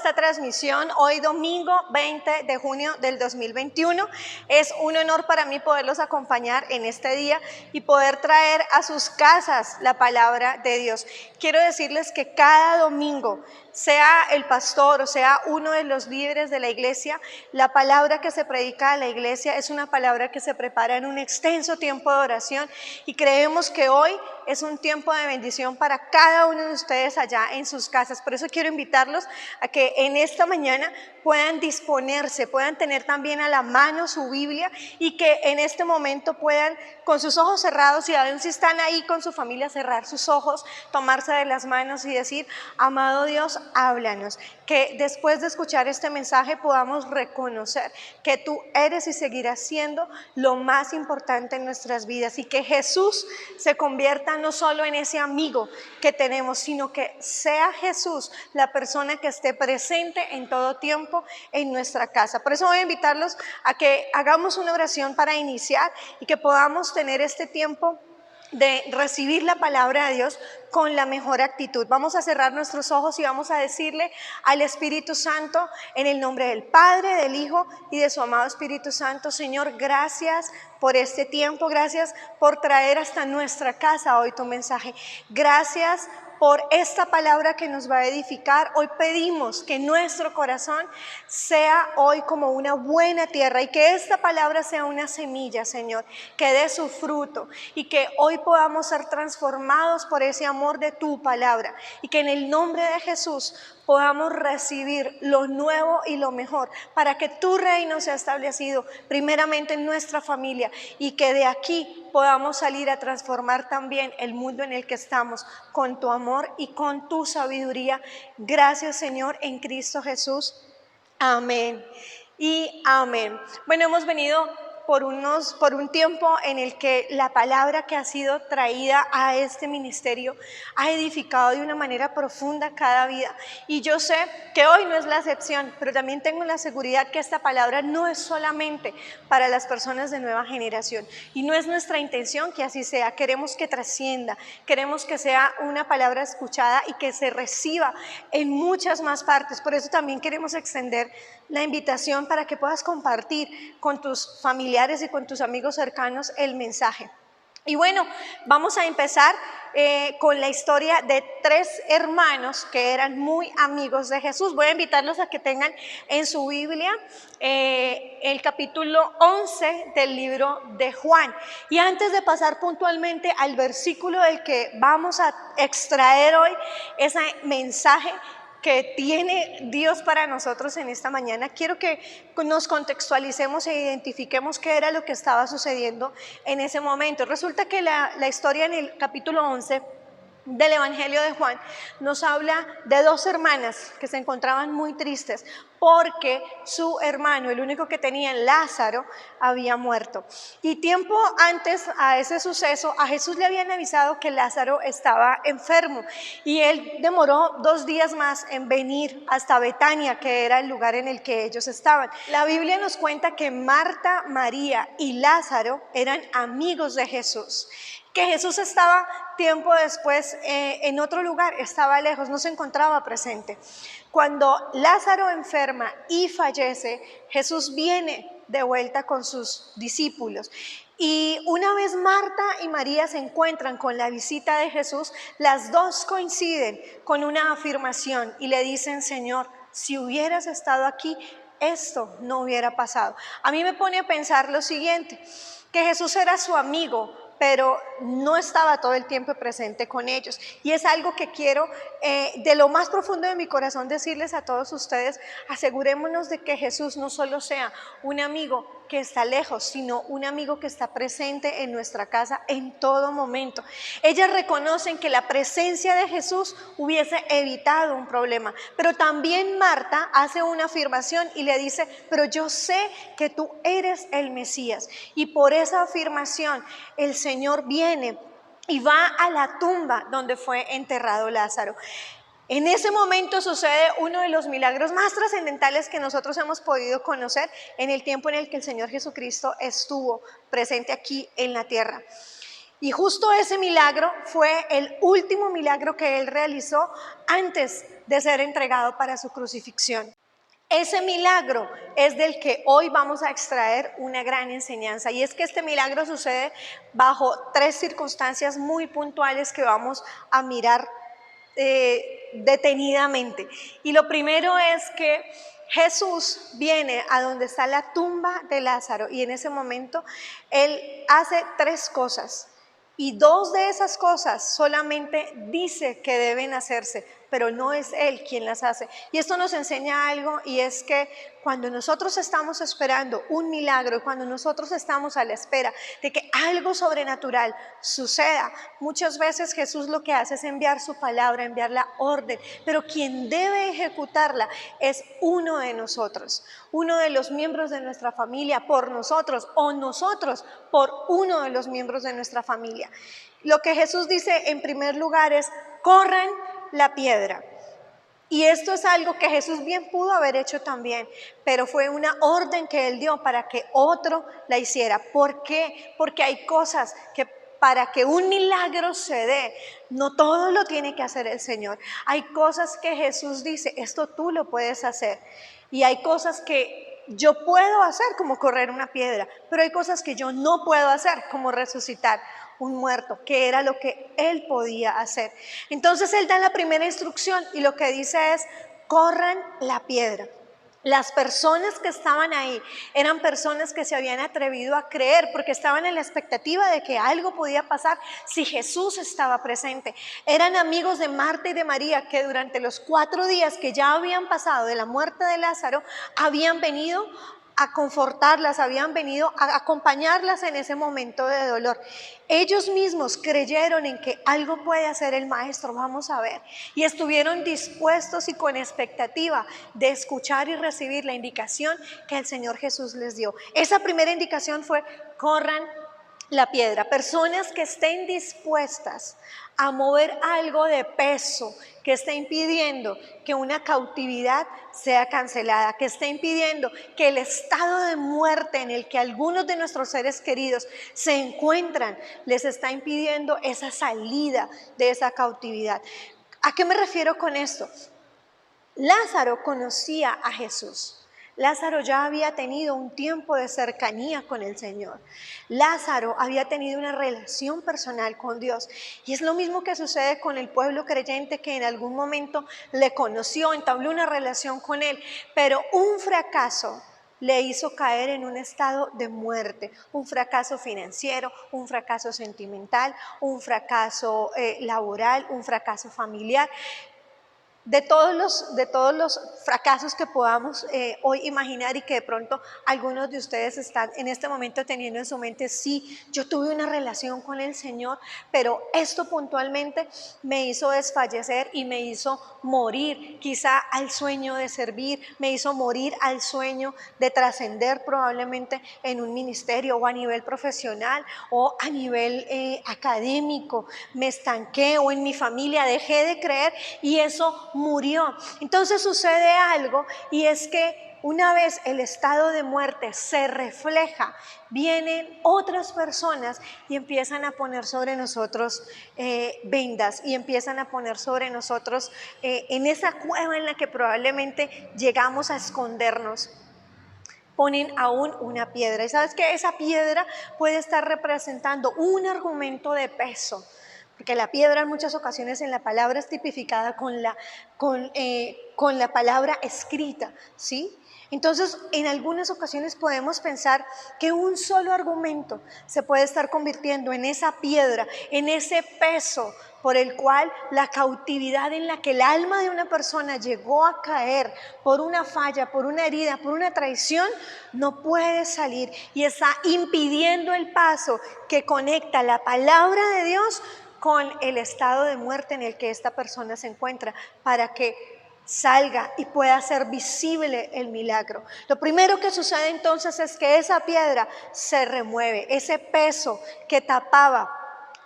esta transmisión hoy domingo 20 de junio del 2021. Es un honor para mí poderlos acompañar en este día y poder traer a sus casas la palabra de Dios. Quiero decirles que cada domingo, sea el pastor o sea uno de los líderes de la iglesia, la palabra que se predica a la iglesia es una palabra que se prepara en un extenso tiempo de oración y creemos que hoy es un tiempo de bendición para cada uno de ustedes allá en sus casas. Por eso quiero invitarlos a que en esta mañana puedan disponerse, puedan tener también a la mano su Biblia y que en este momento puedan, con sus ojos cerrados y aún si están ahí con su familia, cerrar sus ojos, tomarse de las manos y decir: amado Dios, háblanos. Que después de escuchar este mensaje podamos reconocer que tú eres y seguirás siendo lo más importante en nuestras vidas y que Jesús se convierta no solo en ese amigo que tenemos, sino que sea Jesús la persona que esté presente en todo tiempo en nuestra casa. Por eso voy a invitarlos a que hagamos una oración para iniciar y que podamos tener este tiempo de recibir la palabra de Dios con la mejor actitud. Vamos a cerrar nuestros ojos y vamos a decirle al Espíritu Santo, en el nombre del Padre, del Hijo y de su amado Espíritu Santo: Señor, gracias por este tiempo, gracias por traer hasta nuestra casa hoy tu mensaje. Gracias por esta palabra que nos va a edificar. Hoy pedimos que nuestro corazón sea hoy como una buena tierra y que esta palabra sea una semilla, Señor, que dé su fruto y que hoy podamos ser transformados por ese amor de tu palabra y que en el nombre de Jesús podamos recibir lo nuevo y lo mejor para que tu reino sea establecido primeramente en nuestra familia y que de aquí podamos salir a transformar también el mundo en el que estamos con tu amor y con tu sabiduría. Gracias, Señor, en Cristo Jesús. Amén y amén. Bueno, hemos venido por un tiempo en el que la palabra que ha sido traída a este ministerio ha edificado de una manera profunda cada vida. Y yo sé que hoy no es la excepción, pero también tengo la seguridad que esta palabra no es solamente para las personas de nueva generación. Y no es nuestra intención que así sea. Queremos que trascienda, queremos que sea una palabra escuchada y que se reciba en muchas más partes. Por eso también queremos extender la invitación para que puedas compartir con tus familiares y con tus amigos cercanos el mensaje. Y bueno, vamos a empezar con la historia de tres hermanos que eran muy amigos de Jesús. Voy a invitarlos a que tengan en su Biblia el capítulo 11 del libro de Juan. Y antes de pasar puntualmente al versículo del que vamos a extraer hoy ese mensaje que tiene Dios para nosotros en esta mañana, quiero que nos contextualicemos e identifiquemos qué era lo que estaba sucediendo en ese momento. Resulta que la historia en el capítulo 11 del Evangelio de Juan nos habla de dos hermanas que se encontraban muy tristes porque su hermano, el único que tenían, Lázaro, había muerto. Y tiempo antes a ese suceso, a Jesús le habían avisado que Lázaro estaba enfermo y él demoró 2 días más en venir hasta Betania, que era el lugar en el que ellos estaban. La Biblia nos cuenta que Marta, María y Lázaro eran amigos de Jesús, que Jesús estaba tiempo después en otro lugar, estaba lejos, no se encontraba presente. Cuando Lázaro enferma y fallece, Jesús viene de vuelta con sus discípulos. Y una vez Marta y María se encuentran con la visita de Jesús, las dos coinciden con una afirmación y le dicen: Señor, si hubieras estado aquí, esto no hubiera pasado. A mí me pone a pensar lo siguiente, que Jesús era su amigo, pero no estaba todo el tiempo presente con ellos. Y es algo que quiero de lo más profundo de mi corazón decirles a todos ustedes: asegurémonos de que Jesús no solo sea un amigo que está lejos, sino un amigo que está presente en nuestra casa en todo momento. Ellas reconocen que la presencia de Jesús hubiese evitado un problema, pero también Marta hace una afirmación y le dice: pero yo sé que tú eres el Mesías. Y por esa afirmación el Señor viene y va a la tumba donde fue enterrado Lázaro. En ese momento sucede uno de los milagros más trascendentales que nosotros hemos podido conocer en el tiempo en el que el Señor Jesucristo estuvo presente aquí en la tierra. Y justo ese milagro fue el último milagro que él realizó antes de ser entregado para su crucifixión. Ese milagro es del que hoy vamos a extraer una gran enseñanza, y es que este milagro sucede bajo 3 circunstancias muy puntuales que vamos a mirar detenidamente. Y lo primero es que Jesús viene a donde está la tumba de Lázaro, y en ese momento él hace 3 cosas, y 2 de esas cosas solamente dice que deben hacerse, pero no es él quien las hace. Y esto nos enseña algo, y es que cuando nosotros estamos esperando un milagro, y cuando nosotros estamos a la espera de que algo sobrenatural suceda, muchas veces Jesús lo que hace es enviar su palabra, enviar la orden, pero quien debe ejecutarla es uno de nosotros, uno de los miembros de nuestra familia por nosotros, o nosotros por uno de los miembros de nuestra familia. Lo que Jesús dice en primer lugar es: corran la piedra. Y esto es algo que Jesús bien pudo haber hecho también, pero fue una orden que él dio para que otro la hiciera. ¿Por qué? Porque hay cosas que para que un milagro se dé, no todo lo tiene que hacer el Señor. Hay cosas que Jesús dice: esto tú lo puedes hacer. Y hay cosas que yo puedo hacer, como correr una piedra, pero hay cosas que yo no puedo hacer, como resucitar un muerto, que era lo que él podía hacer. Entonces él da la primera instrucción, y lo que dice es: corran la piedra. Las personas que estaban ahí eran personas que se habían atrevido a creer, porque estaban en la expectativa de que algo podía pasar si Jesús estaba presente. Eran amigos de Marta y de María, que durante los 4 días que ya habían pasado de la muerte de Lázaro, habían venido a confortarlas, habían venido a acompañarlas en ese momento de dolor. Ellos mismos creyeron en que algo puede hacer el maestro, vamos a ver, y estuvieron dispuestos y con expectativa de escuchar y recibir la indicación que el Señor Jesús les dio. Esa primera indicación fue: corran la piedra. Personas que estén dispuestas a mover algo de peso que está impidiendo que una cautividad sea cancelada, que está impidiendo que el estado de muerte en el que algunos de nuestros seres queridos se encuentran, les está impidiendo esa salida de esa cautividad. ¿A qué me refiero con esto? Lázaro conocía a Jesús. Lázaro ya había tenido un tiempo de cercanía con el Señor. Lázaro había tenido una relación personal con Dios. Y es lo mismo que sucede con el pueblo creyente, que en algún momento le conoció, entabló una relación con él, pero un fracaso le hizo caer en un estado de muerte, un fracaso financiero, un fracaso sentimental, un fracaso laboral, un fracaso familiar. De todos los fracasos que podamos hoy imaginar, y que de pronto algunos de ustedes están en este momento teniendo en su mente: sí, yo tuve una relación con el Señor, pero esto puntualmente me hizo desfallecer y me hizo morir quizá al sueño de servir, me hizo morir al sueño de trascender probablemente en un ministerio, o a nivel profesional, o a nivel académico. Me estanqué, o en mi familia dejé de creer, y eso murió. Entonces sucede algo, y es que una vez el estado de muerte se refleja, vienen otras personas y empiezan a poner sobre nosotros vendas, y empiezan a poner sobre nosotros en esa cueva en la que probablemente llegamos a escondernos, ponen aún una piedra. Y sabes que esa piedra puede estar representando un argumento de peso, porque la piedra en muchas ocasiones en la palabra es tipificada con la palabra escrita, ¿sí? Entonces, en algunas ocasiones podemos pensar que un solo argumento se puede estar convirtiendo en esa piedra, en ese peso por el cual la cautividad en la que el alma de una persona llegó a caer por una falla, por una herida, por una traición, no puede salir, y está impidiendo el paso que conecta la palabra de Dios con el estado de muerte en el que esta persona se encuentra, para que salga y pueda ser visible el milagro. Lo primero que sucede entonces es que esa piedra se remueve, ese peso que tapaba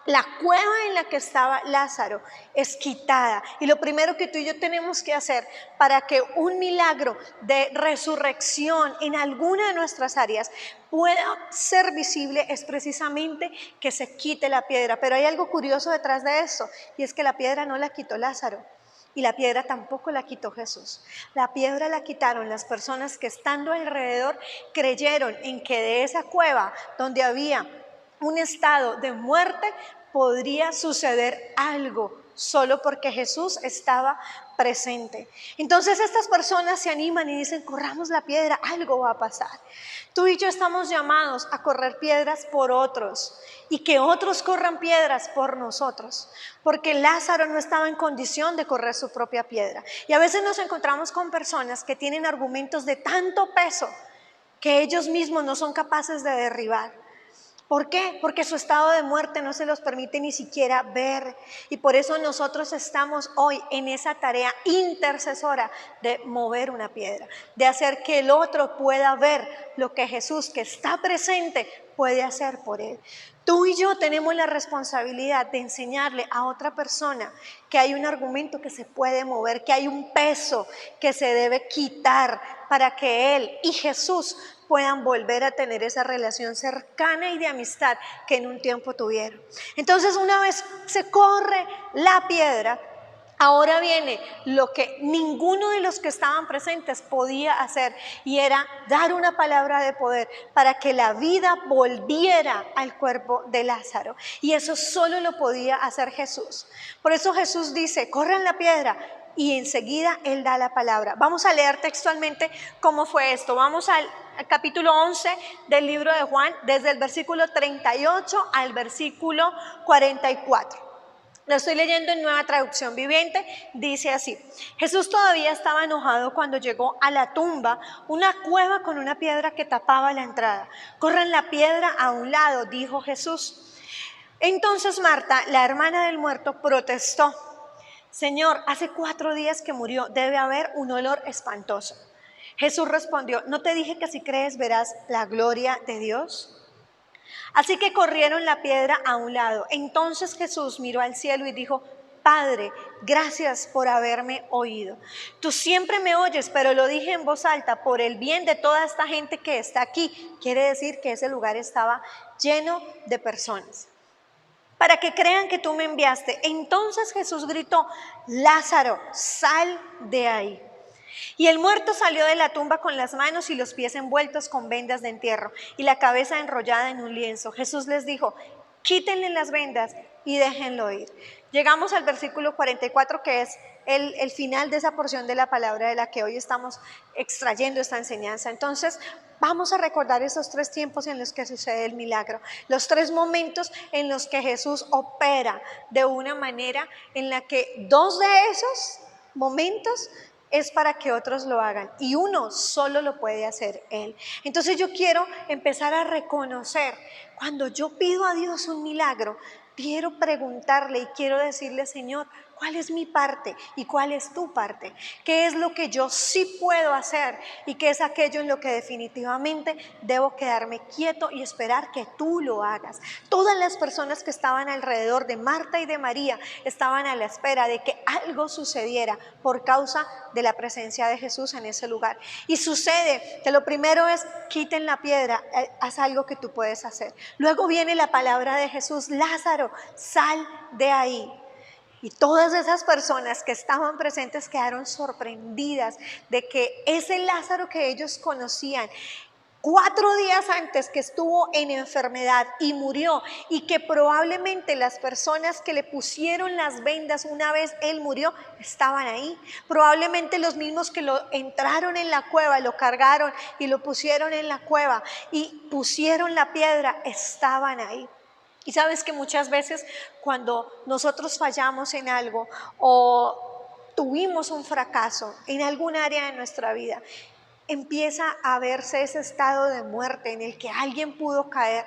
la cueva en la que estaba Lázaro es quitada. Y lo primero que tú y yo tenemos que hacer para que un milagro de resurrección en alguna de nuestras áreas pueda ser visible es precisamente que se quite la piedra. Pero hay algo curioso detrás de eso, y es que la piedra no la quitó Lázaro. Y la piedra tampoco la quitó Jesús. La piedra la quitaron las personas que estando alrededor creyeron en que de esa cueva donde había un estado de muerte podría suceder algo solo porque Jesús estaba presente. Entonces estas personas se animan y dicen, corramos la piedra, algo va a pasar. Tú y yo estamos llamados a correr piedras por otros y que otros corran piedras por nosotros, porque Lázaro no estaba en condición de correr su propia piedra. Y a veces nos encontramos con personas que tienen argumentos de tanto peso que ellos mismos no son capaces de derribar. ¿Por qué? Porque su estado de muerte no se los permite ni siquiera ver. Y por eso nosotros estamos hoy en esa tarea intercesora de mover una piedra, de hacer que el otro pueda ver lo que Jesús, que está presente, puede hacer por él. Tú y yo tenemos la responsabilidad de enseñarle a otra persona que hay un argumento que se puede mover, que hay un peso que se debe quitar para que él y Jesús puedan volver a tener esa relación cercana y de amistad que en un tiempo tuvieron. Entonces, una vez se corre la piedra, ahora viene lo que ninguno de los que estaban presentes podía hacer, y era dar una palabra de poder para que la vida volviera al cuerpo de Lázaro. Y eso solo lo podía hacer Jesús. Por eso Jesús dice, corran la piedra, y enseguida Él da la palabra. Vamos a leer textualmente cómo fue esto. Vamos al capítulo 11 del libro de Juan, desde el versículo 38 al versículo 44. Lo estoy leyendo en Nueva Traducción Viviente. Dice así: Jesús todavía estaba enojado cuando llegó a la tumba, una cueva con una piedra que tapaba la entrada. Corran la piedra a un lado, dijo Jesús. Entonces Marta, la hermana del muerto, protestó: Señor, hace 4 días que murió, debe haber un olor espantoso. Jesús respondió: ¿no te dije que si crees verás la gloria de Dios? Así que corrieron la piedra a un lado. Entonces Jesús miró al cielo y dijo: Padre, gracias por haberme oído. Tú siempre me oyes, pero lo dije en voz alta por el bien de toda esta gente que está aquí. Quiere decir que ese lugar estaba lleno de personas. Para que crean que tú me enviaste. Entonces Jesús gritó: Lázaro, sal de ahí. Y el muerto salió de la tumba con las manos y los pies envueltos con vendas de entierro y la cabeza enrollada en un lienzo. Jesús les dijo: quítenle las vendas y déjenlo ir. Llegamos al versículo 44, que es el final de esa porción de la palabra de la que hoy estamos extrayendo esta enseñanza. Entonces, vamos a recordar esos 3 tiempos en los que sucede el milagro, los 3 momentos en los que Jesús opera de una manera en la que 2 de esos momentos es para que otros lo hagan, y uno solo lo puede hacer Él. Entonces yo quiero empezar a reconocer, cuando yo pido a Dios un milagro, quiero preguntarle y quiero decirle: Señor, ¿cuál es mi parte y cuál es tu parte? ¿Qué es lo que yo sí puedo hacer y qué es aquello en lo que definitivamente debo quedarme quieto y esperar que tú lo hagas? Todas las personas que estaban alrededor de Marta y de María estaban a la espera de que algo sucediera por causa de la presencia de Jesús en ese lugar. Y sucede que lo primero es: quiten la piedra, haz algo que tú puedes hacer. Luego viene la palabra de Jesús: Lázaro, sal de ahí. Y todas esas personas que estaban presentes quedaron sorprendidas de que ese Lázaro que ellos conocían 4 días antes, que estuvo en enfermedad y murió, y que probablemente las personas que le pusieron las vendas una vez él murió estaban ahí. Probablemente los mismos que lo entraron en la cueva, lo cargaron y lo pusieron en la cueva y pusieron la piedra, estaban ahí. Y sabes que muchas veces cuando nosotros fallamos en algo o tuvimos un fracaso en algún área de nuestra vida, empieza a verse ese estado de muerte en el que alguien pudo caer,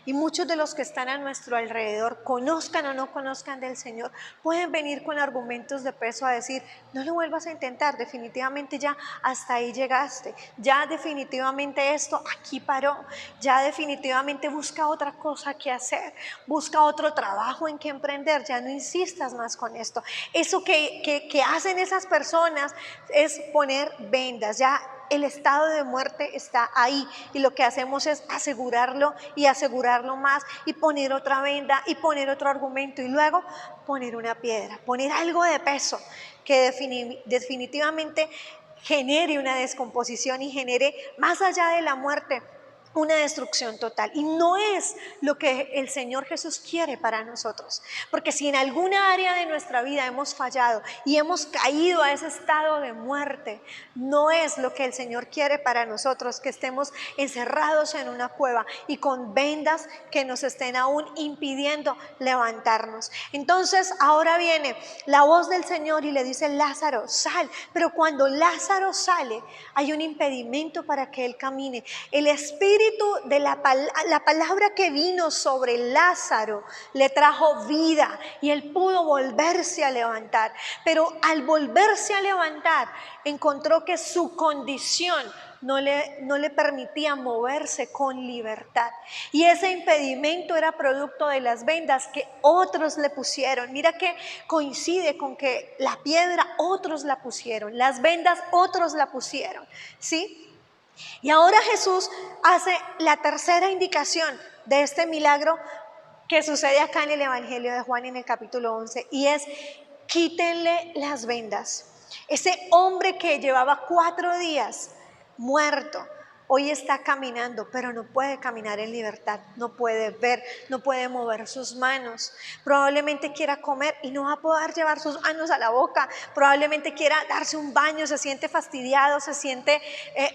y muchos de los que están a nuestro alrededor, conozcan o no conozcan del Señor, pueden venir con argumentos de peso a decir: no lo vuelvas a intentar, definitivamente ya hasta ahí llegaste, ya definitivamente esto aquí paró, ya definitivamente busca otra cosa que hacer, busca otro trabajo en que emprender, ya no insistas más con esto. Eso que hacen esas personas es poner vendas, ya el estado de muerte está ahí, y lo que hacemos es asegurarlo y asegurarlo más, y poner otra venda y poner otro argumento, y luego poner una piedra, poner algo de peso que definitivamente genere una descomposición y genere, más allá de la muerte, una destrucción total. Y no es lo que el Señor Jesús quiere para nosotros, porque si en alguna área de nuestra vida hemos fallado y hemos caído a ese estado de muerte, no es lo que el Señor quiere para nosotros, que estemos encerrados en una cueva y con vendas que nos estén aún impidiendo levantarnos. Entonces ahora viene la voz del Señor y le dice: Lázaro, sal. Pero cuando Lázaro sale, hay un impedimento para que él camine. El espíritu de la palabra que vino sobre Lázaro le trajo vida, y él pudo volverse a levantar. Pero al volverse a levantar, encontró que su condición no le permitía moverse con libertad, y ese impedimento era producto de las vendas que otros le pusieron. Mira que coincide con que la piedra otros la pusieron, las vendas otros la pusieron, ¿sí? Y ahora Jesús hace la tercera indicación de este milagro que sucede acá en el Evangelio de Juan, en el capítulo 11, y es: quítenle las vendas. Ese hombre que llevaba 4 días muerto, hoy está caminando, pero no puede caminar en libertad, no puede ver, no puede mover sus manos. Probablemente quiera comer y no va a poder llevar sus manos a la boca. Probablemente quiera darse un baño, se siente fastidiado, se siente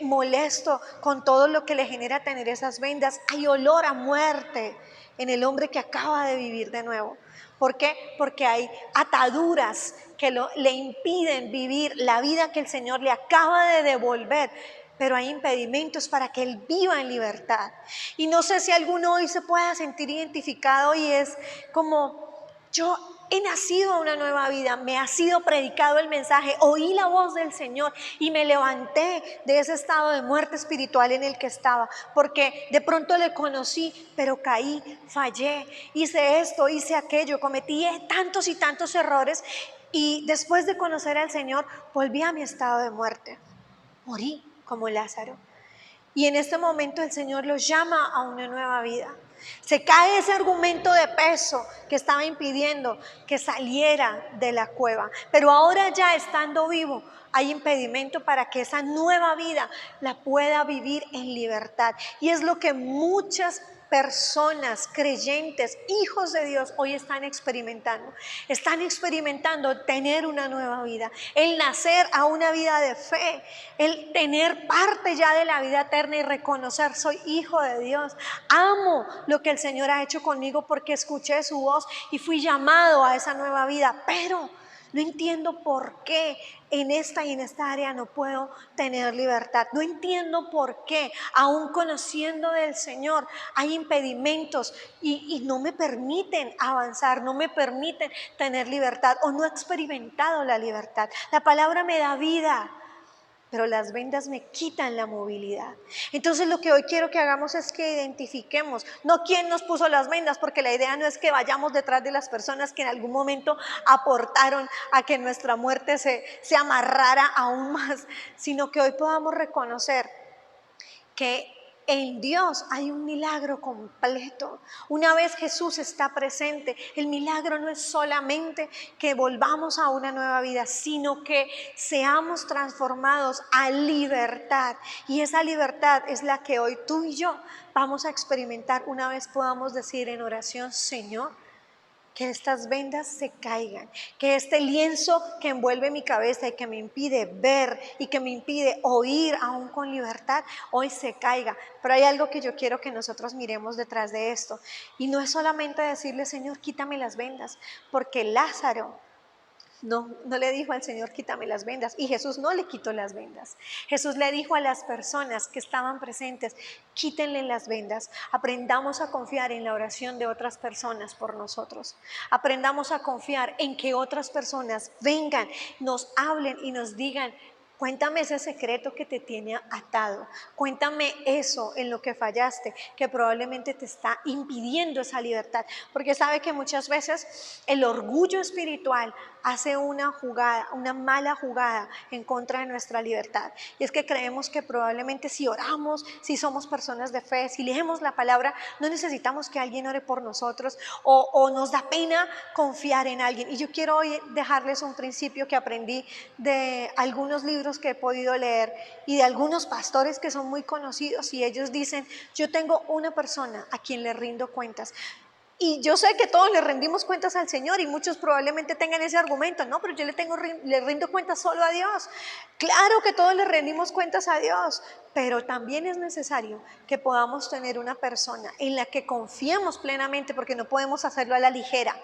molesto con todo lo que le genera tener esas vendas. Hay olor a muerte en el hombre que acaba de vivir de nuevo. ¿Por qué? Porque hay ataduras que le impiden vivir la vida que el Señor le acaba de devolver, pero hay impedimentos para que él viva en libertad. Y no sé si alguno hoy se pueda sentir identificado, y es como: yo he nacido a una nueva vida, me ha sido predicado el mensaje, oí la voz del Señor y me levanté de ese estado de muerte espiritual en el que estaba, porque de pronto le conocí, pero caí, fallé, hice esto, hice aquello, cometí tantos y tantos errores, y después de conocer al Señor volví a mi estado de muerte, morí como Lázaro. Y en este momento el Señor los llama a una nueva vida. Se cae ese argumento de peso que estaba impidiendo que saliera de la cueva. Pero ahora, ya estando vivo, hay impedimento para que esa nueva vida la pueda vivir en libertad. Y es lo que muchas personas creyentes, hijos de Dios, hoy están experimentando. Están experimentando tener una nueva vida, el nacer a una vida de fe, el tener parte ya de la vida eterna y reconocer: soy hijo de Dios, amo lo que el Señor ha hecho conmigo porque escuché su voz y fui llamado a esa nueva vida, pero no entiendo por qué en esta y en esta área no puedo tener libertad. No entiendo por qué, aún conociendo del Señor, hay impedimentos y no me permiten avanzar, no me permiten tener libertad, o no he experimentado la libertad. La palabra me da vida, pero las vendas me quitan la movilidad. Entonces lo que hoy quiero que hagamos es que identifiquemos, no quién nos puso las vendas, porque la idea no es que vayamos detrás de las personas que en algún momento aportaron a que nuestra muerte se amarrara aún más, sino que hoy podamos reconocer que en Dios hay un milagro completo. Una vez Jesús está presente, el milagro no es solamente que volvamos a una nueva vida, sino que seamos transformados a libertad. Y esa libertad es la que hoy tú y yo vamos a experimentar una vez podamos decir en oración: Señor, que estas vendas se caigan, que este lienzo que envuelve mi cabeza y que me impide ver y que me impide oír aún con libertad, hoy se caiga. Pero hay algo que yo quiero que nosotros miremos detrás de esto, y no es solamente decirle: Señor, quítame las vendas, porque Lázaro No le dijo al Señor, quítame las vendas. Y Jesús no le quitó las vendas. Jesús le dijo a las personas que estaban presentes, quítenle las vendas. Aprendamos a confiar en la oración de otras personas por nosotros. Aprendamos a confiar en que otras personas vengan, nos hablen y nos digan, cuéntame ese secreto que te tiene atado. Cuéntame eso en lo que fallaste, que probablemente te está impidiendo esa libertad. Porque sabe que muchas veces el orgullo espiritual hace una jugada, una mala jugada en contra de nuestra libertad. Y es que creemos que probablemente si oramos, si somos personas de fe, si leemos la palabra, no necesitamos que alguien ore por nosotros o nos da pena confiar en alguien. Y yo quiero hoy dejarles un principio que aprendí de algunos libros que he podido leer y de algunos pastores que son muy conocidos, y ellos dicen, yo tengo una persona a quien le rindo cuentas. Y yo sé que todos le rendimos cuentas al Señor y muchos probablemente tengan ese argumento, no, pero yo le rindo cuentas solo a Dios. Claro que todos le rendimos cuentas a Dios, pero también es necesario que podamos tener una persona en la que confiemos plenamente, porque no podemos hacerlo a la ligera.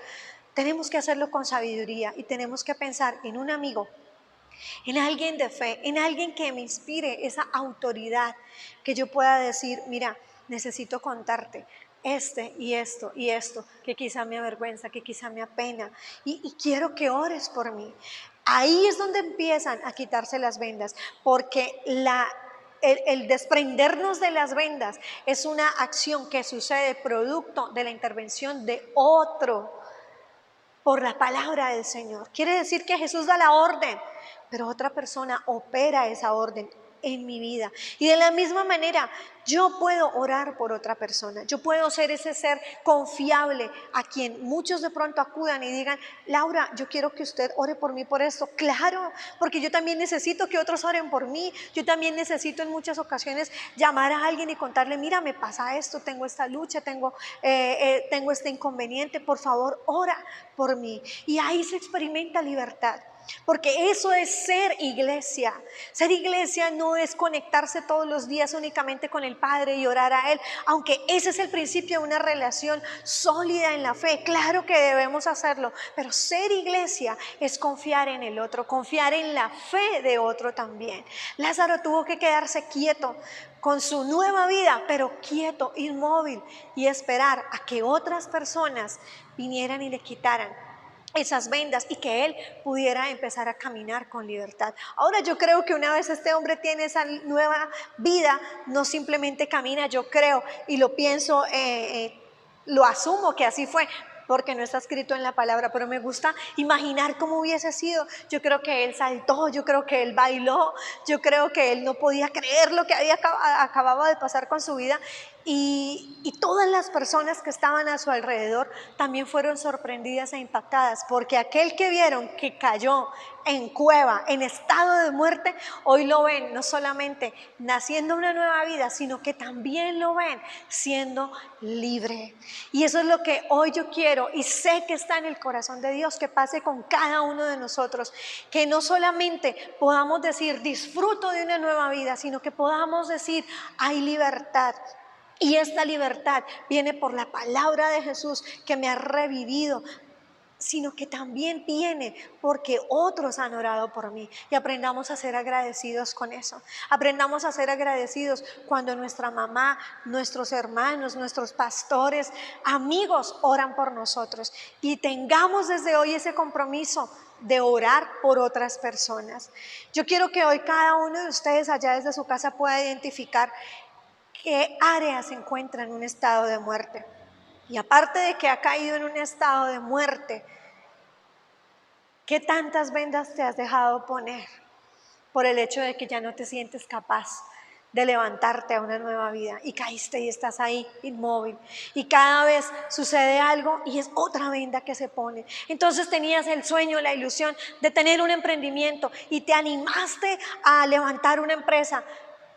Tenemos que hacerlo con sabiduría y tenemos que pensar en un amigo, en alguien de fe, en alguien que me inspire esa autoridad, que yo pueda decir, mira, necesito contarte y esto y esto, que quizá me avergüenza, que quizá me apena, y quiero que ores por mí. Ahí es donde empiezan a quitarse las vendas, porque el desprendernos de las vendas es una acción que sucede producto de la intervención de otro por la palabra del Señor. Quiere decir que Jesús da la orden, pero otra persona opera esa orden en mi vida. Y de la misma manera, yo puedo orar por otra persona. Yo puedo ser ese ser confiable a quien muchos de pronto acudan y digan, Laura, yo quiero que usted ore por mí por esto. Claro, porque yo también necesito que otros oren por mí. Yo también necesito en muchas ocasiones llamar a alguien y contarle, mira, me pasa esto, tengo esta lucha, tengo este inconveniente, por favor, ora por mí. Y ahí se experimenta libertad. Porque eso es ser iglesia. Ser iglesia no es conectarse todos los días únicamente con el Padre y orar a Él, aunque ese es el principio de una relación sólida en la fe. Claro que debemos hacerlo, pero ser iglesia es confiar en el otro, confiar en la fe de otro también. Lázaro tuvo que quedarse quieto con su nueva vida, pero quieto, inmóvil, y esperar a que otras personas vinieran y le quitaran esas vendas y que él pudiera empezar a caminar con libertad. Ahora yo creo que una vez este hombre tiene esa nueva vida, no simplemente camina, yo creo y lo pienso, lo asumo que así fue, porque no está escrito en la palabra, pero me gusta imaginar cómo hubiese sido. Yo creo que él saltó, yo creo que él bailó, yo creo que él no podía creer lo que acababa de pasar con su vida, y todas las personas que estaban a su alrededor también fueron sorprendidas e impactadas, porque aquel que vieron que cayó en cueva, en estado de muerte, hoy lo ven no solamente naciendo una nueva vida, sino que también lo ven siendo libre. Y eso es lo que hoy yo quiero, y sé que está en el corazón de Dios, que pase con cada uno de nosotros, que no solamente podamos decir disfruto de una nueva vida, sino que podamos decir hay libertad. Y esta libertad viene por la palabra de Jesús que me ha revivido, sino que también viene porque otros han orado por mí. Y aprendamos a ser agradecidos con eso. Aprendamos a ser agradecidos cuando nuestra mamá, nuestros hermanos, nuestros pastores, amigos oran por nosotros. Y tengamos desde hoy ese compromiso de orar por otras personas. Yo quiero que hoy cada uno de ustedes allá desde su casa pueda identificar qué áreas se encuentra en un estado de muerte. Y aparte de que ha caído en un estado de muerte, ¿qué tantas vendas te has dejado poner por el hecho de que ya no te sientes capaz de levantarte a una nueva vida? Y caíste y estás ahí inmóvil. Y cada vez sucede algo y es otra venda que se pone. Entonces tenías el sueño, la ilusión de tener un emprendimiento y te animaste a levantar una empresa,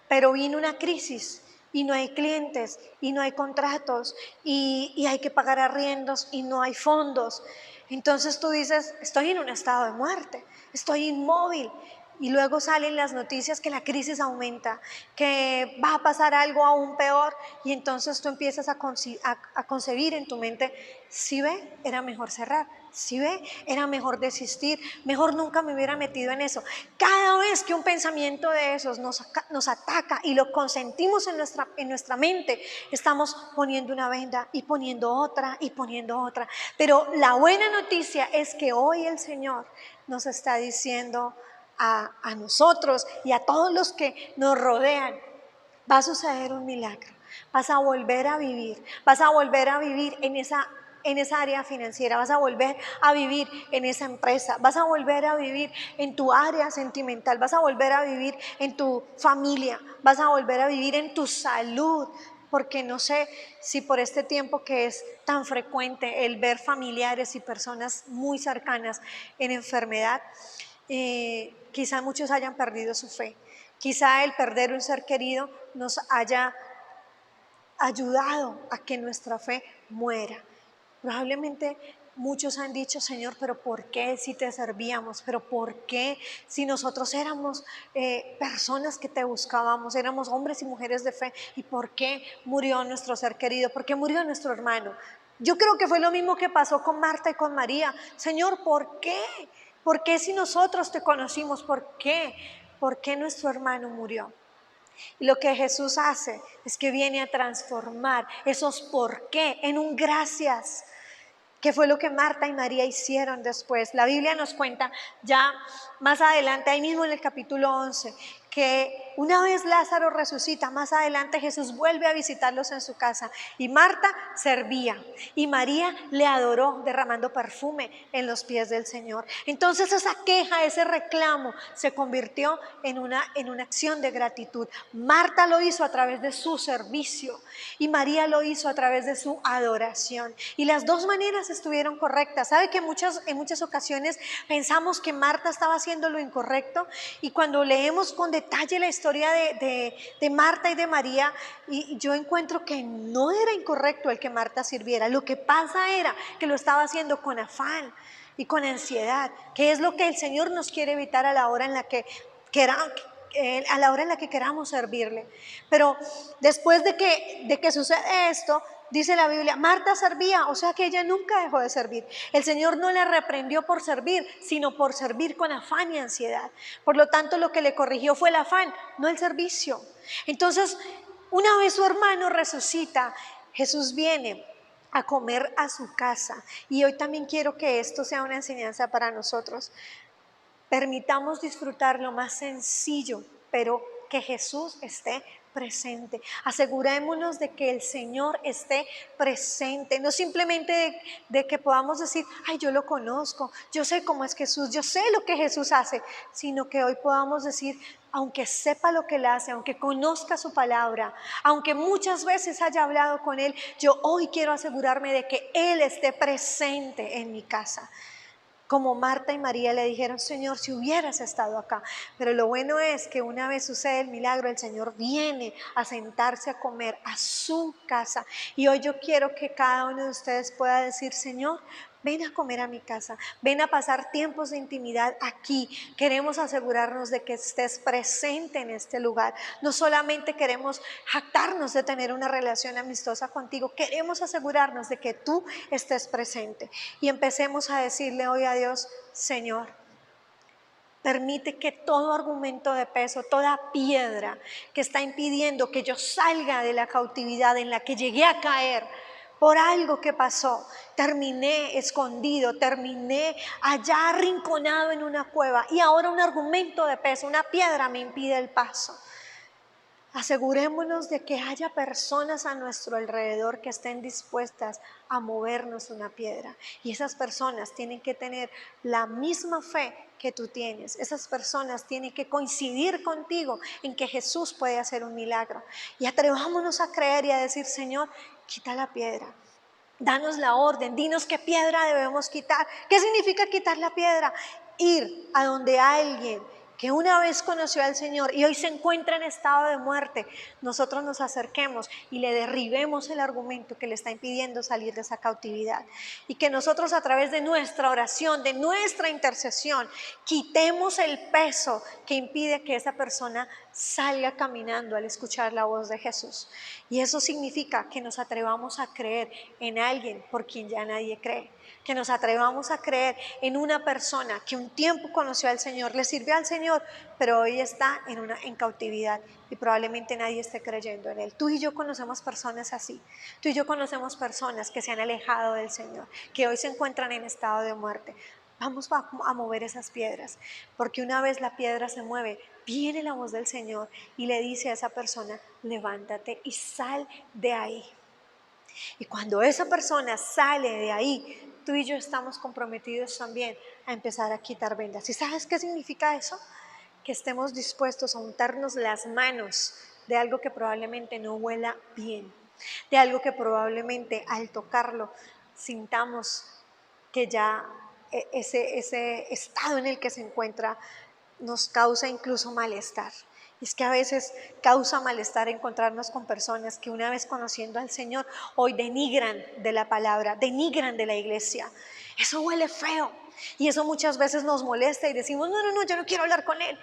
pero vino una crisis. Y no hay clientes, y no hay contratos, y hay que pagar arriendos, y no hay fondos. Entonces tú dices, estoy en un estado de muerte, estoy inmóvil. Y luego salen las noticias que la crisis aumenta, que va a pasar algo aún peor, y entonces tú empiezas a concebir en tu mente, si ve, era mejor cerrar, ¿Sí ve? Era mejor desistir, mejor nunca me hubiera metido en eso. Cada vez que un pensamiento de esos nos ataca y lo consentimos en nuestra mente, estamos poniendo una venda y poniendo otra y poniendo otra. Pero la buena noticia es que hoy el Señor nos está diciendo a nosotros y a todos los que nos rodean, va a suceder un milagro, vas a volver a vivir, en esa área financiera, vas a volver a vivir en esa empresa, vas a volver a vivir en tu área sentimental, vas a volver a vivir en tu familia, vas a volver a vivir en tu salud, porque no sé si por este tiempo que es tan frecuente el ver familiares y personas muy cercanas en enfermedad, quizá muchos hayan perdido su fe, quizá el perder un ser querido nos haya ayudado a que nuestra fe muera. Probablemente muchos han dicho, Señor, pero ¿por qué si te servíamos? ¿Pero por qué si nosotros éramos personas que te buscábamos, éramos hombres y mujeres de fe? ¿Y por qué murió nuestro ser querido? ¿Por qué murió nuestro hermano? Yo creo que fue lo mismo que pasó con Marta y con María. Señor, ¿por qué? ¿Por qué si nosotros te conocimos? ¿Por qué? ¿Por qué nuestro hermano murió? Y lo que Jesús hace es que viene a transformar esos por qué en un gracias, que fue lo que Marta y María hicieron después. La Biblia nos cuenta ya más adelante, ahí mismo en el capítulo 11, que una vez Lázaro resucita, más adelante Jesús vuelve a visitarlos en su casa y Marta servía y María le adoró derramando perfume en los pies del Señor. Entonces esa queja, ese reclamo se convirtió en una acción de gratitud. Marta lo hizo a través de su servicio y María lo hizo a través de su adoración, y las dos maneras estuvieron correctas. ¿Sabe que en muchas ocasiones pensamos que Marta estaba haciendo lo incorrecto? Y cuando leemos con detalle la historia de Marta y de María, y yo encuentro que no era incorrecto el que Marta sirviera. Lo que pasa era que lo estaba haciendo con afán y con ansiedad, que es lo que el Señor nos quiere evitar a la hora en la que queramos servirle. Pero después de que sucede esto, dice la Biblia, Marta servía, o sea que ella nunca dejó de servir. El Señor no la reprendió por servir, sino por servir con afán y ansiedad. Por lo tanto, lo que le corrigió fue el afán, no el servicio. Entonces, una vez su hermano resucita, Jesús viene a comer a su casa. Y hoy también quiero que esto sea una enseñanza para nosotros. Permitamos disfrutar lo más sencillo, pero que Jesús esté presente. Asegurémonos de que el Señor esté presente, no simplemente de que podamos decir, ay, yo lo conozco, yo sé cómo es Jesús, yo sé lo que Jesús hace, sino que hoy podamos decir, aunque sepa lo que Él hace, aunque conozca su palabra, aunque muchas veces haya hablado con Él, yo hoy quiero asegurarme de que Él esté presente en mi casa. Como Marta y María le dijeron, Señor, si hubieras estado acá. Pero lo bueno es que una vez sucede el milagro, el Señor viene a sentarse a comer a su casa. Y hoy yo quiero que cada uno de ustedes pueda decir, Señor, ven a comer a mi casa, ven a pasar tiempos de intimidad aquí. Queremos asegurarnos de que estés presente en este lugar. No solamente queremos jactarnos de tener una relación amistosa contigo, queremos asegurarnos de que tú estés presente. Y empecemos a decirle hoy a Dios, Señor, permite que todo argumento de peso, toda piedra que está impidiendo que yo salga de la cautividad en la que llegué a caer, por algo que pasó, terminé escondido, terminé allá arrinconado en una cueva y ahora un argumento de peso, una piedra me impide el paso. Asegurémonos de que haya personas a nuestro alrededor que estén dispuestas a movernos una piedra. Y esas personas tienen que tener la misma fe que tú tienes. Esas personas tienen que coincidir contigo en que Jesús puede hacer un milagro. Y atrevámonos a creer y a decir, Señor, quita la piedra. Danos la orden, dinos qué piedra debemos quitar. ¿Qué significa quitar la piedra? Ir a donde alguien que una vez conoció al Señor y hoy se encuentra en estado de muerte, nosotros nos acerquemos y le derribemos el argumento que le está impidiendo salir de esa cautividad. Y que nosotros a través de nuestra oración, de nuestra intercesión, quitemos el peso que impide que esa persona salga caminando al escuchar la voz de Jesús. Y eso significa que nos atrevamos a creer en alguien por quien ya nadie cree, que nos atrevamos a creer en una persona que un tiempo conoció al Señor, le sirvió al Señor, pero hoy está en cautividad y probablemente nadie esté creyendo en Él. Tú y yo conocemos personas así, tú y yo conocemos personas que se han alejado del Señor, que hoy se encuentran en estado de muerte. Vamos a mover esas piedras, porque una vez la piedra se mueve, viene la voz del Señor y le dice a esa persona: levántate y sal de ahí. Y cuando esa persona sale de ahí, tú y yo estamos comprometidos también a empezar a quitar vendas. ¿Y sabes qué significa eso? Que estemos dispuestos a untarnos las manos de algo que probablemente no huela bien, de algo que probablemente al tocarlo sintamos que ya ese estado en el que se encuentra nos causa incluso malestar. Y es que a veces causa malestar encontrarnos con personas que una vez conociendo al Señor hoy denigran de la palabra, denigran de la iglesia. Eso huele feo y eso muchas veces nos molesta y decimos: no, yo no quiero hablar con él.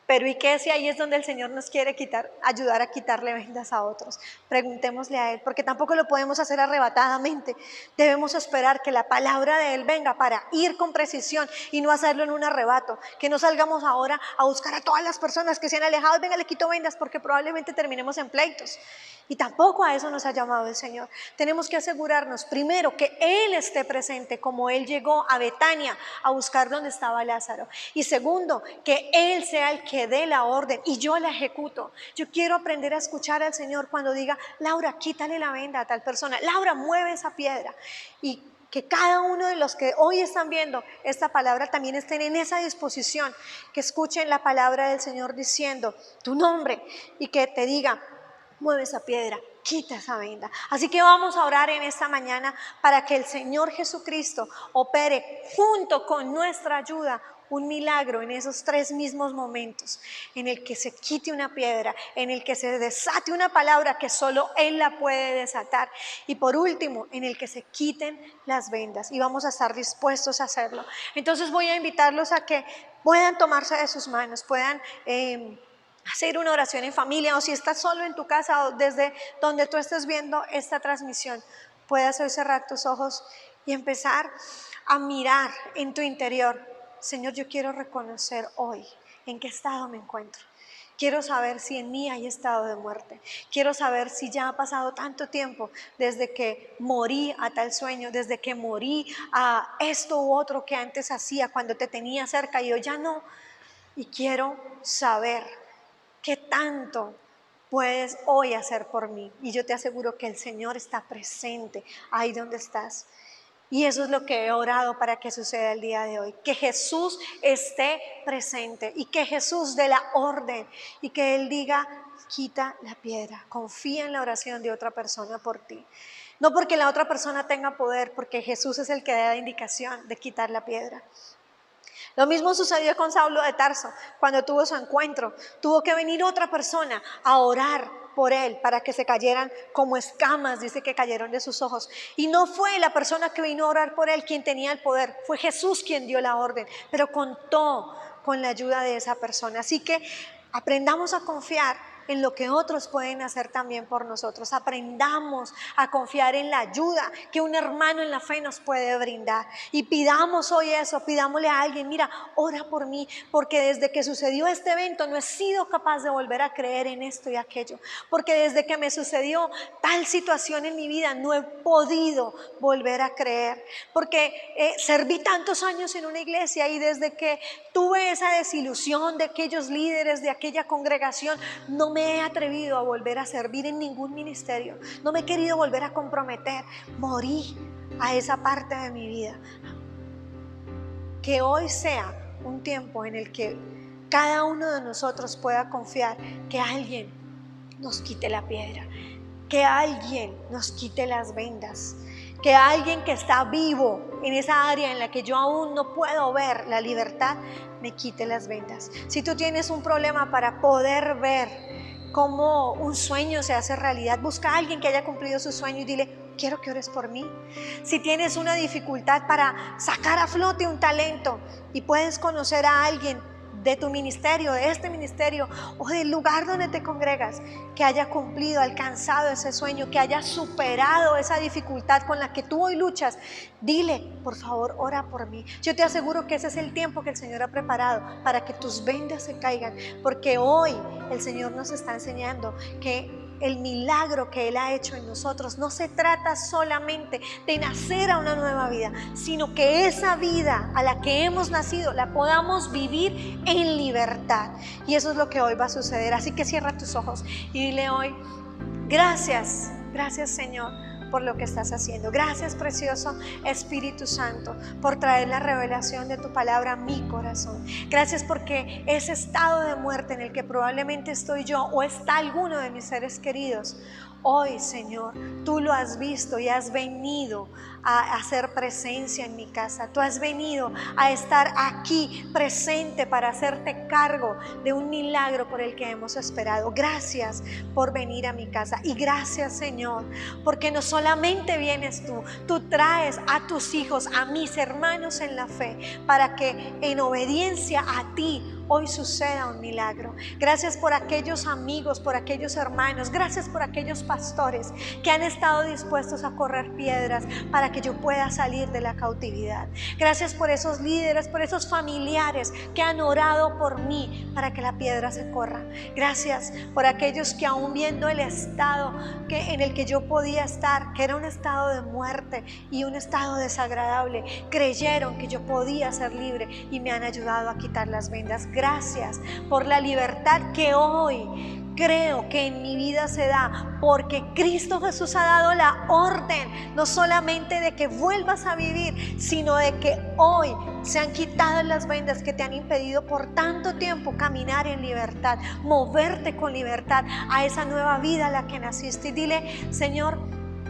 Pero ¿y qué si ahí es donde el Señor nos quiere ayudar a quitarle vendas a otros? Preguntémosle a Él, porque tampoco lo podemos hacer arrebatadamente. Debemos esperar que la palabra de Él venga para ir con precisión y no hacerlo en un arrebato. Que no salgamos ahora a buscar a todas las personas que se han alejado: venga, le quito vendas, porque probablemente terminemos en pleitos. Y tampoco a eso nos ha llamado el Señor. Tenemos que asegurarnos primero que Él esté presente, como Él llegó a Betania a buscar donde estaba Lázaro. Y segundo, que Él sea el que dé la orden y yo la ejecuto. Yo quiero aprender a escuchar al Señor cuando diga: Laura, quítale la venda a tal persona, Laura, mueve esa piedra. Y que cada uno de los que hoy están viendo esta palabra también estén en esa disposición, que escuchen la palabra del Señor diciendo tu nombre y que te diga: mueve esa piedra, quita esa venda. Así que vamos a orar en esta mañana para que el Señor Jesucristo opere junto con nuestra ayuda un milagro en esos 3 mismos momentos, en el que se quite una piedra, en el que se desate una palabra que solo Él la puede desatar, y por último, en el que se quiten las vendas, y vamos a estar dispuestos a hacerlo. Entonces voy a invitarlos a que puedan tomarse de sus manos, puedan hacer una oración en familia, o si estás solo en tu casa o desde donde tú estés viendo esta transmisión, puedas hoy cerrar tus ojos y empezar a mirar en tu interior. Señor, yo quiero reconocer hoy en qué estado me encuentro. Quiero saber si en mí hay estado de muerte. Quiero saber si ya ha pasado tanto tiempo desde que morí a tal sueño, desde que morí a esto u otro que antes hacía cuando te tenía cerca y hoy ya no. Y quiero saber qué tanto puedes hoy hacer por mí. Y yo te aseguro que el Señor está presente ahí donde estás. Y eso es lo que he orado para que suceda el día de hoy. Que Jesús esté presente y que Jesús dé la orden y que Él diga: quita la piedra. Confía en la oración de otra persona por ti. No porque la otra persona tenga poder, porque Jesús es el que da la indicación de quitar la piedra. Lo mismo sucedió con Saulo de Tarso cuando tuvo su encuentro. Tuvo que venir otra persona a orar por él para que se cayeran como escamas, dice que cayeron de sus ojos. Y no fue la persona que vino a orar por él quien tenía el poder, fue Jesús quien dio la orden, pero contó con la ayuda de esa persona. Así que aprendamos a confiar en lo que otros pueden hacer también por nosotros. Aprendamos a confiar en la ayuda que un hermano en la fe nos puede brindar. Y pidamos hoy eso, pidámosle a alguien: mira, ora por mí, porque desde que sucedió este evento no he sido capaz de volver a creer en esto y aquello. Porque desde que me sucedió tal situación en mi vida no he podido volver a creer. Porque serví tantos años en una iglesia y desde que tuve esa desilusión de aquellos líderes, de aquella congregación, no me he atrevido a volver a servir en ningún ministerio. No me he querido volver a comprometer. Morí a esa parte de mi vida. Que hoy sea un tiempo en el que cada uno de nosotros pueda confiar que alguien nos quite la piedra, que alguien nos quite las vendas, que alguien que está vivo en esa área en la que yo aún no puedo ver la libertad, me quite las vendas. Si tú tienes un problema para poder ver cómo un sueño se hace realidad, busca a alguien que haya cumplido su sueño y dile: quiero que ores por mí. Si tienes una dificultad para sacar a flote un talento y puedes conocer a alguien, de tu ministerio, de este ministerio o del lugar donde te congregas, que haya cumplido, alcanzado ese sueño, que haya superado esa dificultad con la que tú hoy luchas, dile, por favor, ora por mí. Yo te aseguro que ese es el tiempo que el Señor ha preparado para que tus vendas se caigan, porque hoy el Señor nos está enseñando que el milagro que Él ha hecho en nosotros no se trata solamente de nacer a una nueva vida, sino que esa vida a la que hemos nacido la podamos vivir en libertad. Y eso es lo que hoy va a suceder. Así que cierra tus ojos y dile hoy, gracias, gracias Señor por lo que estás haciendo. Gracias, precioso Espíritu Santo, por traer la revelación de tu palabra a mi corazón. Gracias porque ese estado de muerte en el que probablemente estoy yo o está alguno de mis seres queridos, hoy, Señor, tú lo has visto y has venido a hacer presencia en mi casa. Tú has venido a estar aquí presente para hacerte cargo de un milagro por el que hemos esperado. Gracias por venir a mi casa y gracias, Señor, porque no solamente vienes tú traes a tus hijos, a mis hermanos en la fe, para que en obediencia a ti hoy suceda un milagro. Gracias por aquellos amigos, por aquellos hermanos, gracias por aquellos pastores que han estado dispuestos a correr piedras para que yo pueda salir de la cautividad. Gracias por esos líderes, por esos familiares que han orado por mí para que la piedra se corra. Gracias por aquellos que aún viendo el estado en el que yo podía estar, que era un estado de muerte y un estado desagradable, creyeron que yo podía ser libre y me han ayudado a quitar las vendas. Gracias por la libertad que hoy creo que en mi vida se da, porque Cristo Jesús ha dado la orden, no solamente de que vuelvas a vivir, sino de que hoy se han quitado las vendas que te han impedido por tanto tiempo caminar en libertad, moverte con libertad a esa nueva vida a la que naciste. Y dile, Señor,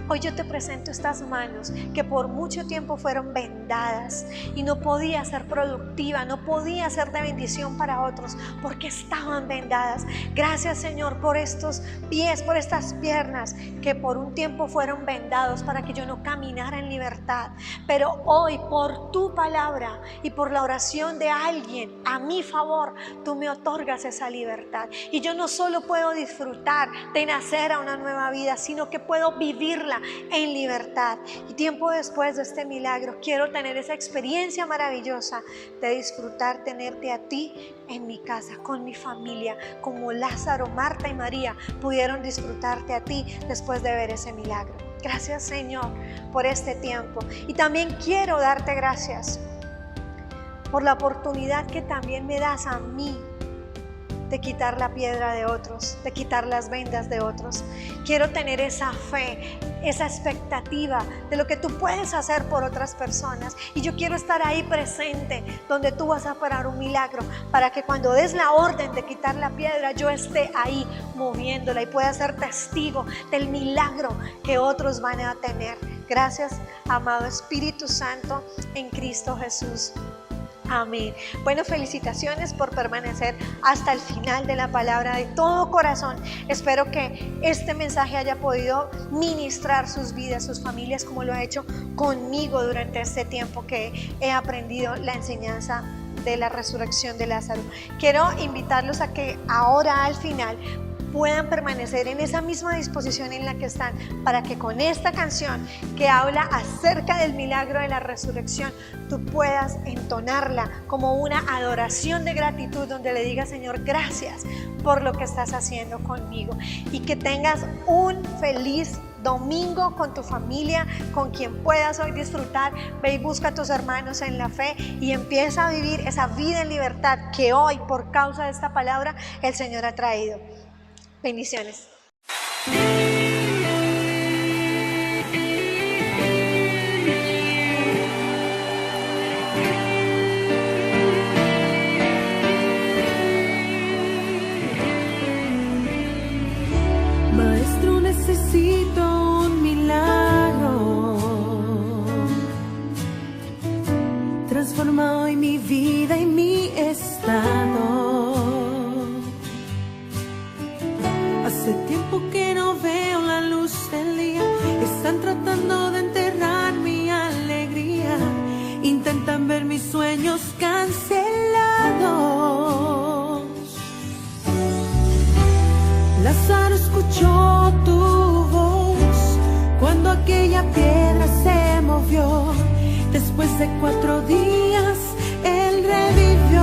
hoy yo te presento estas manos que por mucho tiempo fueron vendadas y no podía ser productiva, no podía ser de bendición para otros porque estaban vendadas. Gracias, Señor, por estos pies, por estas piernas que por un tiempo fueron vendados para que yo no caminara en libertad. Pero hoy, por tu palabra y por la oración de alguien a mi favor, tú me otorgas esa libertad. Y yo no solo puedo disfrutar de nacer a una nueva vida, sino que puedo vivirla en libertad. Y tiempo después de este milagro quiero tener esa experiencia maravillosa de disfrutar tenerte a ti en mi casa, con mi familia, como Lázaro, Marta y María pudieron disfrutarte a ti después de ver ese milagro. Gracias, Señor, por este tiempo. Y también quiero darte gracias por la oportunidad que también me das a mí de quitar la piedra de otros, de quitar las vendas de otros. Quiero tener esa fe, esa expectativa de lo que tú puedes hacer por otras personas. Y yo quiero estar ahí presente, donde tú vas a parar un milagro, para que cuando des la orden de quitar la piedra, yo esté ahí moviéndola y pueda ser testigo del milagro que otros van a tener. Gracias, amado Espíritu Santo, en Cristo Jesús. Amén. Bueno, felicitaciones por permanecer hasta el final de la palabra de todo corazón. Espero que este mensaje haya podido ministrar sus vidas, sus familias, como lo ha hecho conmigo durante este tiempo que he aprendido la enseñanza de la resurrección de Lázaro. Quiero invitarlos a que ahora al final puedan permanecer en esa misma disposición en la que están, para que con esta canción que habla acerca del milagro de la resurrección, tú puedas entonarla como una adoración de gratitud, donde le digas, Señor, gracias por lo que estás haciendo conmigo, y que tengas un feliz domingo con tu familia, con quien puedas hoy disfrutar. Ve y busca a tus hermanos en la fe y empieza a vivir esa vida en libertad que hoy, por causa de esta palabra, el Señor ha traído. Bendiciones. Maestro, necesito un milagro. Transforma hoy mi vida y mi estado. Hace tiempo que no veo la luz del día. Están tratando de enterrar mi alegría. Intentan ver mis sueños cancelados. escuchó tu voz cuando aquella piedra se movió. Después de 4 días Él revivió.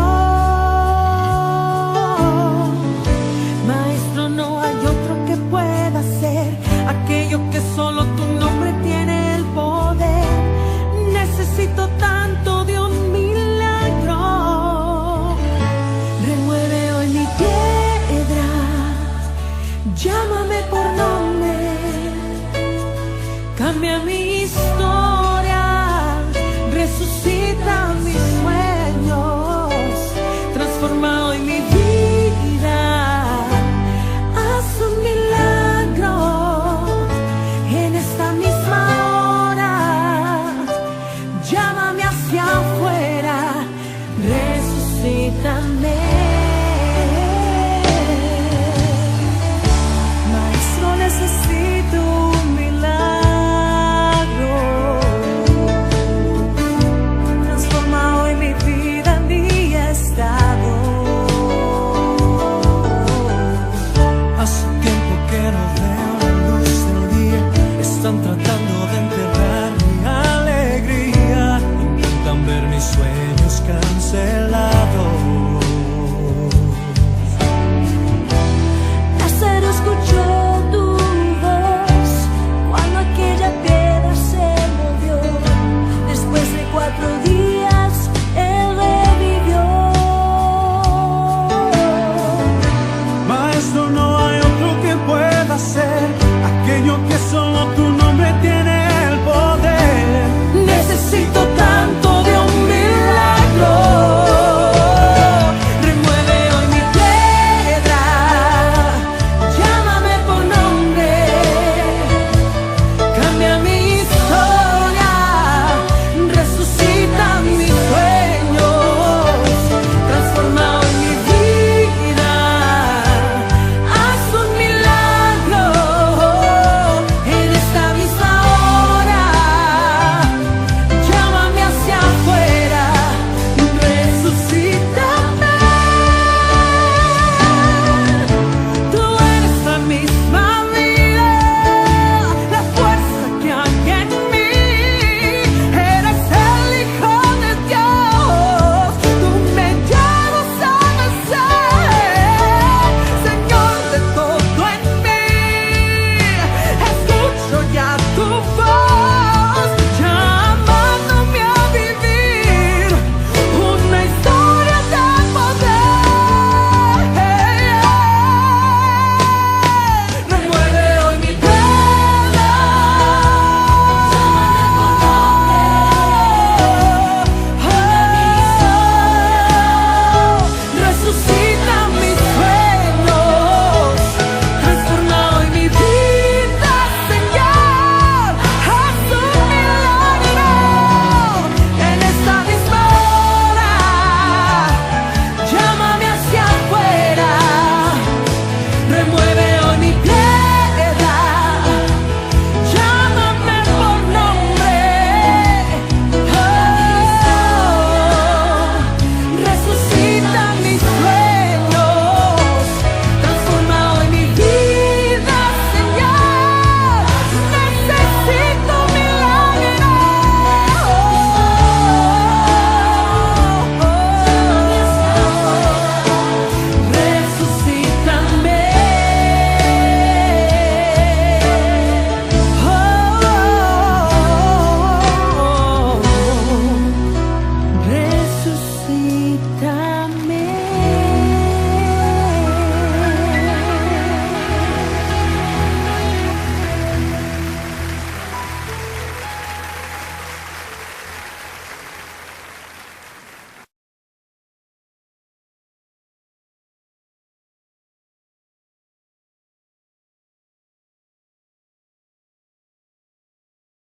Maestro, no hay otro que pueda hacer aquello que solo tu nombre tiene el poder. Necesito tanto de un milagro. Remueve hoy mi piedra, llámame por nombre, cambia mi